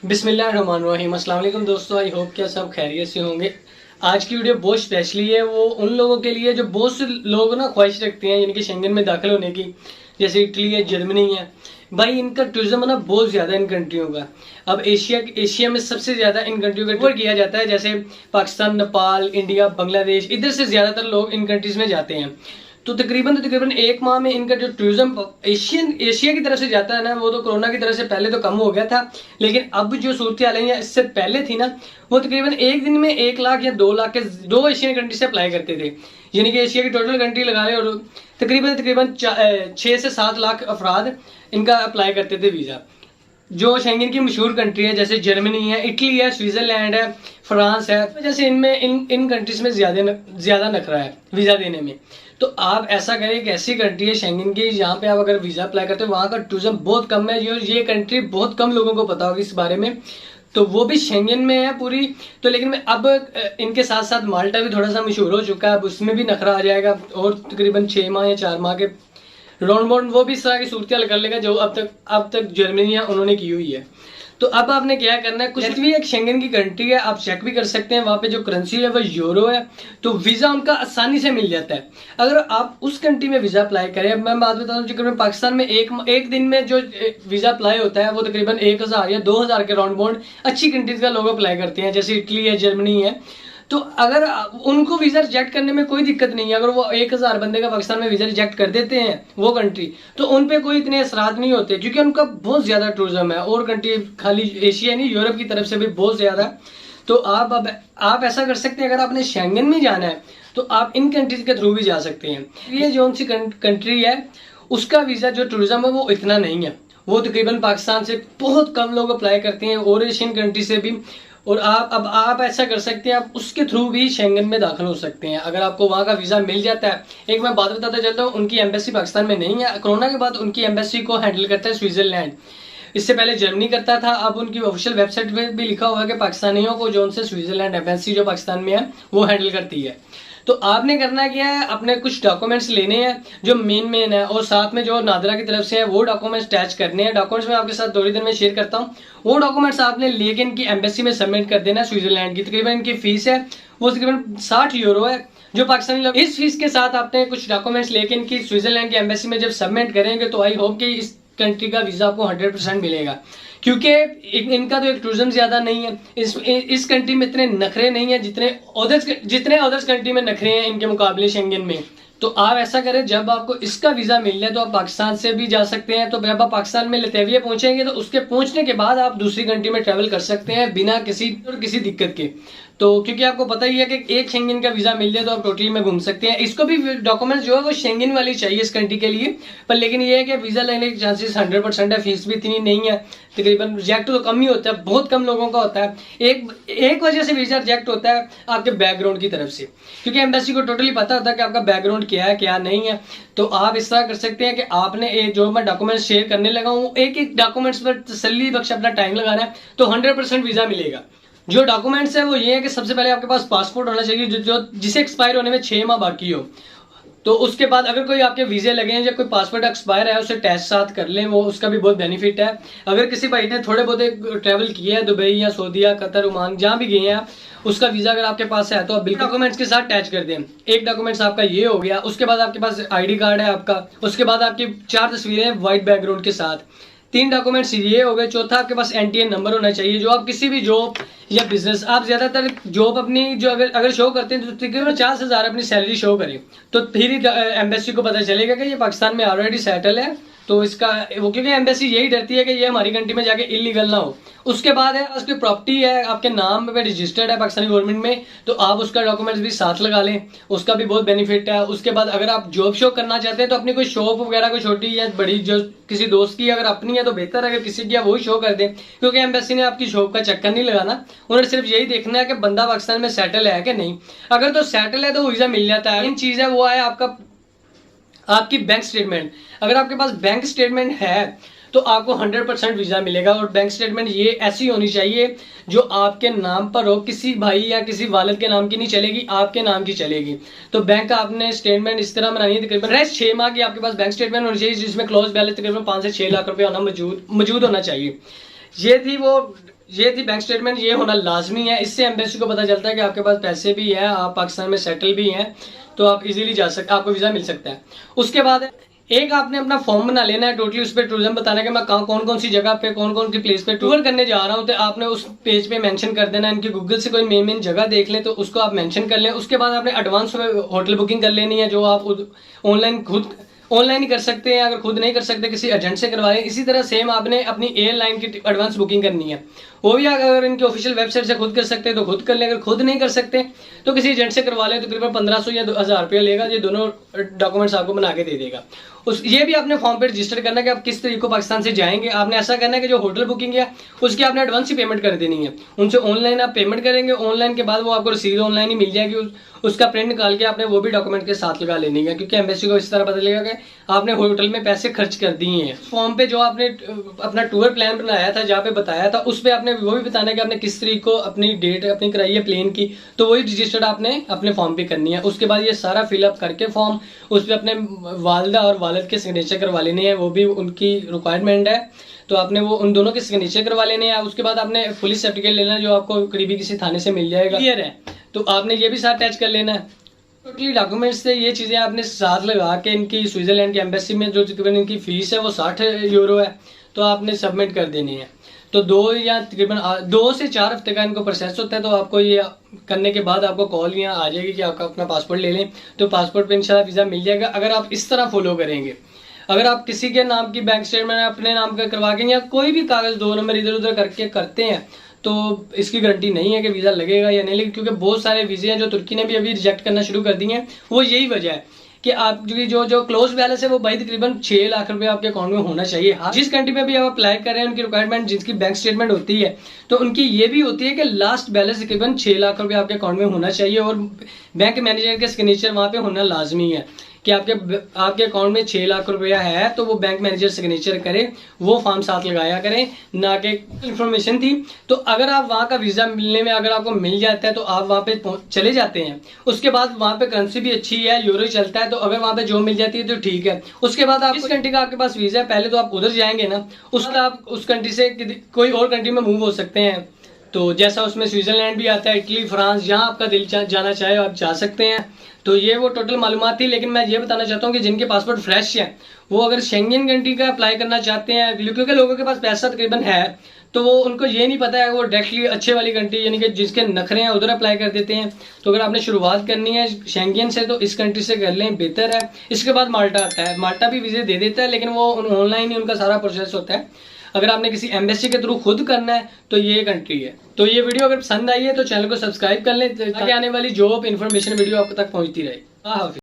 बिस्मिल्लाहिर्रहमानिर्रहीम। अस्सलाम वालेकुम दोस्तों, आई होप क्या सब खैरियत से होंगे। आज की वीडियो बहुत स्पेशली है, वो उन लोगों के लिए जो बहुत से लोग ना ख्वाहिश रखते हैं जिनके शेंगन में दाखिल होने की, जैसे इटली है, जर्मनी है। भाई इनका टूरिज्म ना बहुत ज़्यादा इन कंट्रियों का। अब एशिया में सबसे ज़्यादा इन कंट्रियों का टूर किया जाता है, जैसे पाकिस्तान, नेपाल, इंडिया, बांग्लादेश, इधर से ज़्यादातर लोग इन कंट्रीज़ में जाते हैं। तो तकरीबन एक माह में इनका जो टूरिज्म एशिया की तरफ से जाता है ना, वो तो कोरोना की तरफ से पहले तो कम हो गया था, लेकिन अब जो सूरत हाल है इससे पहले थी ना, वो तकरीबन एक दिन में 1 लाख या 2 लाख के दो एशियन कंट्री से अप्लाई करते थे। यानी कि एशिया की टोटल कंट्री लगा ले और तकरीबन 6 से 7 लाख अफराद इनका अप्लाई करते थे वीज़ा। जो शेंगन की मशहूर कंट्री है, जैसे जर्मनी है, इटली है, स्विट्जरलैंड है, फ्रांस है, जैसे इनमें इन कंट्रीज में ज्यादा नखरा है वीजा देने में। तो आप ऐसा करें कि ऐसी कंट्री है शेंगन की, जहाँ पे आप अगर वीजा अप्लाई करते हो वहाँ का टूरिज्म बहुत कम है। ये कंट्री बहुत कम लोगों को पता होगी इस बारे में, तो वो भी शेंगन में है पूरी। तो लेकिन मैं अब इनके साथ साथ माल्टा भी थोड़ा सा मशहूर हो चुका है, अब उसमें भी नखरा आ जाएगा और तकरीबन 6 माह या 4 माह के राउंड बाउंड वो भी इस तरह की सूरत कर लेगा जो अब तक जर्मनी है उन्होंने की हुई है। तो अब आपने क्या करना है, कुछ भी एक शेंगन की कंट्री है, आप चेक भी कर सकते हैं, वहाँ पे जो करेंसी है वो यूरो है, तो वीज़ा उनका आसानी से मिल जाता है अगर आप उस कंट्री में वीज़ा अप्लाई करें। अब मैं बात बता दूँ, तकरीबन पाकिस्तान में एक दिन में जो वीज़ा अप्लाई होता है वो तकरीबन 1000 या 2000 के राउंड बाउंड अच्छी कंट्रीज का लोग अप्लाई करते हैं, जैसे इटली है, जर्मनी है। तो अगर उनको वीज़ा रिजेक्ट करने में कोई दिक्कत नहीं है, अगर वो 1000 बंदे का पाकिस्तान में वीज़ा रिजेक्ट कर देते हैं वो कंट्री, तो उन पे कोई इतने असरात नहीं होते, क्योंकि उनका बहुत ज़्यादा टूरिज्म है और कंट्री खाली एशिया नहीं, यूरोप की तरफ से भी बहुत ज़्यादा है। तो आप ऐसा कर सकते हैं, अगर आपने शेंगन में जाना है तो आप इन कंट्रीज के थ्रू भी जा सकते हैं। ये जो सी कंट्री है उसका वीज़ा जो टूरिज्म है वो इतना नहीं है, वो तकरीबन पाकिस्तान से बहुत कम लोग अप्लाई करते हैं और एशियन कंट्री से भी। और आप ऐसा कर सकते हैं, आप उसके थ्रू भी शेंगन में दाखिल हो सकते हैं अगर आपको वहाँ का वीज़ा मिल जाता है। एक मैं बात बताता चलता हूँ, उनकी एम्बेसी पाकिस्तान में नहीं है, कोरोना के बाद उनकी एम्बेसी को हैंडल करता है स्विट्जरलैंड। इससे पहले जर्मनी करता था, अब उनकी ऑफिशियल वेबसाइट पे भी लिखा हुआ है कि पाकिस्तानियों को जो उनसे स्विट्जरलैंड एम्बेसी जो पाकिस्तान में है वो हैंडल करती है। तो आपने करना क्या है, अपने कुछ डॉक्यूमेंट्स लेने हैं जो मेन है, और साथ में जो नादरा की तरफ से है वो डॉक्यूमेंट्स अटैच करने हैं। डॉक्यूमेंट्स मैं आपके साथ थोड़ी देर में शेयर करता हूँ। वो डॉक्यूमेंट्स आपने लेके इनकी एम्बेसी में सबमिट कर देना। स्विट्जरलैंड की तकरीबन इनकी फीस है वो तकरीबन 60 यूरो है जो पाकिस्तानी लोग। इस फीस के साथ आपने कुछ डॉक्यूमेंट्स लेके इनकी स्विट्जरलैंड की एम्बेसी में जब सबमिट करेंगे तो आई होप कि इस कंट्री का वीजा आपको 100% मिलेगा, क्योंकि इनका तो एक टूरिज्म ज्यादा नहीं है। इस कंट्री में इतने नखरे नहीं है जितने अदर्स कंट्री में नखरे हैं इनके मुकाबले शेंगन में। तो आप ऐसा करें, जब आपको इसका वीजा मिल जाए तो आप पाकिस्तान से भी जा सकते हैं। तो जब आप पाकिस्तान में लतेविया पहुंचेंगे तो उसके पहुंचने के बाद आप दूसरी कंट्री में ट्रेवल कर सकते हैं बिना किसी दिक्कत के। तो क्योंकि आपको पता ही है कि एक शेंगन का वीजा मिल जाए तो आप टोटली में घूम सकते हैं। इसको भी डॉक्यूमेंट्स जो है वो शेंगन वाली चाहिए इस कंट्री के लिए, पर लेकिन ये है कि वीजा लेने के चांसेस 100% है, फीस भी इतनी नहीं है, तकरीबन रिजेक्ट तो कम ही होता है, बहुत कम लोगों का होता है। एक वजह से वीजा रिजेक्ट होता है आपके बैकग्राउंड की तरफ से, क्योंकि एम्बेसी को टोटली पता होता है कि आपका बैकग्राउंड क्या है क्या नहीं है। तो आप इस तरह कर सकते हैं कि आपने जो मैं डॉक्यूमेंट शेयर करने लगा हूँ, एक डॉक्यूमेंट्स पर तसल्ली बख्श अपना टाइम लगाना है तो 100% वीजा मिलेगा। जो डॉक्यूमेंट्स है वो ये है कि सबसे पहले आपके पास पासपोर्ट होना चाहिए जिसे एक्सपायर होने में 6 माह बाकी हो। तो उसके बाद अगर कोई आपके वीजे लगे हैं या कोई पासपोर्ट एक्सपायर है उसे टेस्ट साथ कर लें, वो उसका भी बहुत बेनिफिट है। अगर किसी भाई ने थोड़े बहुत ट्रैवल किया है दुबई या सऊदी या कतर, ओमान, जहाँ भी गए हैं, उसका वीजा अगर आपके पास है तो आप बिल्कुल डॉक्यूमेंट्स के साथ अटैच कर दें। एक डॉक्यूमेंट्स आपका ये हो गया, उसके बाद आपके पास आईडी कार्ड है आपका, उसके बाद आपकी 4 तस्वीरें व्हाइट बैकग्राउंड के साथ, 3 डॉक्यूमेंट्स ये हो गए। चौथा आपके पास एनटीएन नंबर होना चाहिए। जो आप किसी भी जॉब या बिजनेस, आप ज्यादातर जॉब अपनी जो अगर शो करते हैं तो तकरीबन 50,000 अपनी सैलरी शो करें, तो फिर ही एम्बेसी को पता चलेगा कि ये पाकिस्तान में ऑलरेडी सेटल है। तो इसका वो, क्योंकि एम्बेसी यही डरती है कि ये हमारी कंट्री में जाके इलीगल ना हो। उसके बाद है उसकी प्रॉपर्टी है आपके नाम पे रजिस्टर्ड है पाकिस्तानी गवर्नमेंट में, तो आप उसका डॉक्यूमेंट्स भी साथ लगा लें, उसका भी बहुत बेनिफिट है। उसके बाद अगर आप जॉब शो करना चाहते हैं तो अपनी कोई शॉप वगैरह कोई छोटी या बड़ी जो किसी दोस्त की अगर अपनी है तो बेहतर, अगर किसी की है वही शो कर दें, क्योंकि एम्बेसी ने आपकी शॉप का चक्कर नहीं लगाना, उन्होंने सिर्फ यही देखना है कि बंदा पाकिस्तान में सेटल है कि नहीं। अगर तो सेटल है तो वीजा मिल जाता है। इन चीज़ है वो है आपकी बैंक स्टेटमेंट। अगर आपके पास बैंक स्टेटमेंट है तो आपको 100% वीजा मिलेगा। और बैंक स्टेटमेंट ये ऐसी होनी चाहिए जो आपके नाम पर हो, किसी भाई या किसी वालिद के नाम की नहीं चलेगी, आपके नाम की चलेगी। तो बैंक का आपने स्टेटमेंट इस तरह बनानी है, तकरीबन 6 माह की आपके पास बैंक स्टेटमेंट होनी चाहिए जिसमें क्लोज बैलेंस तकरीबन 5 से 6 लाख रुपए होना मौजूद होना चाहिए। ये थी बैंक स्टेटमेंट, ये होना लाजमी है। इससे एम्बेसी को पता चलता है कि आपके पास पैसे भी हैं, आप पाकिस्तान में सेटल भी हैं, तो आप इजीली जा सकते, आपको वीज़ा मिल सकता है। उसके बाद एक आपने अपना फॉर्म बना लेना है, टोटली उस पर टूरिज्म बताना है कि मैं कौन कौन सी जगह पे, कौन कौन सी प्लेस पे टूर करने जा रहा हूँ, तो आपने उस पेज पे मेंशन कर देना। इनकी गूगल से कोई मेन जगह देख लें तो उसको आप मेंशन कर लें। उसके बाद आपने एडवांस में होटल बुकिंग कर लेनी है, जो आप ऑनलाइन ही कर सकते हैं। अगर खुद नहीं कर सकते किसी एजेंट से करवा लें। इसी तरह सेम आपने अपनी एयरलाइन की एडवांस बुकिंग करनी है, वो भी अगर इनकी ऑफिशियल वेबसाइट से खुद कर सकते हैं तो खुद कर लें। अगर खुद नहीं कर सकते तो किसी एजेंट से करवा लें, तो तकरीबन 1500 या 1000 रुपया लेगा। ये दोनों डॉक्यूमेंट्स आपको बना के दे देगा। ये भी आपने फॉर्म पे रजिस्टर करना है कि आप किस तरीके को पाकिस्तान से जाएंगे। आपने ऐसा करना है कि जो होटल बुकिंग है उसकी आपने एडवांस ही पेमेंट कर देनी है। उनसे ऑनलाइन आप पेमेंट करेंगे, ऑनलाइन के बाद वो आपको रसीद ऑनलाइन ही मिल जाएगी। उसका प्रिंट निकाल के आपने वो भी डॉक्यूमेंट के साथ लगा लेनी है, क्योंकि एम्बेसी को इस तरह पता चलेगा कि आपने होटल में पैसे खर्च कर दिए हैं। फॉर्म पे जो आपने अपना टूर प्लान बनाया था, जहाँ पे बताया था, उस पर आपने वो भी बताना है कि आपने किस तरीके को अपनी डेट अपनी कराई है प्लेन की, तो वही रजिस्टर्ड आपने अपने फॉर्म पे करनी है। उसके बाद ये सारा फिलअप करके फॉर्म उस पर अपने वालदा और वालिद के सिग्नेचर करवा लेने हैं, वो भी उनकी रिक्वायरमेंट है, तो आपने वो उन दोनों के सिग्नेचर करवा लेने हैं। उसके बाद आपने पुलिस सर्टिफिकेट लेना है, जो आपको करीबी किसी थाने से मिल जाएगा। क्लियर है, तो आपने ये भी साथ अटैच कर लेना है। टोटली डॉक्यूमेंट्स से ये चीज़ें आपने साथ लगा के इनकी स्विट्जरलैंड की एम्बेसी में जो तकरीबन इनकी फीस है वो 60 यूरो है, तो आपने सबमिट कर देनी है। तो 2 से 4 हफ्ते का इनको प्रोसेस होता है। तो आपको ये करने के बाद आपको कॉल यहाँ आ जाएगी कि आपका अपना पासपोर्ट ले लें, तो पासपोर्ट पे इंशाल्लाह वीज़ा मिल जाएगा। अगर आप इस तरह फॉलो करेंगे, अगर आप किसी के नाम की बैंक स्टेटमेंट अपने नाम का करवा के या कोई भी कागज़ 2 नंबर इधर उधर करके करते हैं, तो इसकी गारंटी नहीं है कि वीज़ा लगेगा या नहीं लगेगा, क्योंकि बहुत सारे वीज़े हैं जो तुर्की ने भी अभी रिजेक्ट करना शुरू कर दिए हैं। वो यही वजह है कि आप जो क्लोज बैलेंस है वो भाई तकरीबन 6 लाख रुपए आपके अकाउंट में होना चाहिए। हाँ, जिस कंट्री में भी आप अप्लाई कर रहे हैं, उनकी रिक्वायरमेंट जिसकी बैंक स्टेटमेंट होती है, तो उनकी ये भी होती है कि लास्ट बैलेंस तकरीबन 6 लाख रुपए आपके अकाउंट में होना चाहिए, और बैंक मैनेजर के सिग्नेचर वहाँ पे होना लाजमी है कि आपके अकाउंट में 6 लाख रुपया है, तो वो बैंक मैनेजर सिग्नेचर करे, वो फॉर्म साथ लगाया करें, ना कि इंफॉर्मेशन थी। तो अगर आप वहाँ का वीज़ा मिलने में अगर आपको मिल जाता है तो आप वहाँ पे चले जाते हैं। उसके बाद वहाँ पे करेंसी भी अच्छी है, यूरो ही चलता है, तो अगर वहाँ पे जो मिल जाती है तो ठीक है। उसके बाद आप इस कंट्री का आपके पास वीज़ा है, पहले तो आप उधर जाएंगे ना, उसके बाद आप उस कंट्री से कोई और कंट्री में मूव हो सकते हैं। तो जैसा उसमें स्विट्जरलैंड भी आता है, इटली, फ्रांस, जहाँ आपका दिल जाना चाहे आप जा सकते हैं। तो ये वो टोटल मालूमात थी। लेकिन मैं ये बताना चाहता हूँ कि जिनके पासपोर्ट फ्रेश है, वो अगर शेंगन कंट्री का अप्लाई करना चाहते हैं, क्योंकि लोगों के पास पैसा तकरीबन है, तो वो उनको ये नहीं पता है, वो डायरेक्टली अच्छे वाली कंट्री यानी कि जिसके नखरे हैं उधर अप्लाई कर देते हैं। तो अगर आपने शुरुआत करनी है शेंगन से तो इस कंट्री से कर लें, बेहतर है। इसके बाद माल्टा आता है, माल्टा भी वीज़े दे देता है, लेकिन वो ऑनलाइन ही उनका सारा प्रोसेस होता है। अगर आपने किसी एम्बेसी के थ्रू खुद करना है तो ये कंट्री है। तो ये वीडियो अगर पसंद आई है तो चैनल को सब्सक्राइब कर लें, ताकि आने वाली जॉब इन्फॉर्मेशन वीडियो आप तक पहुंचती रहे। हाँ।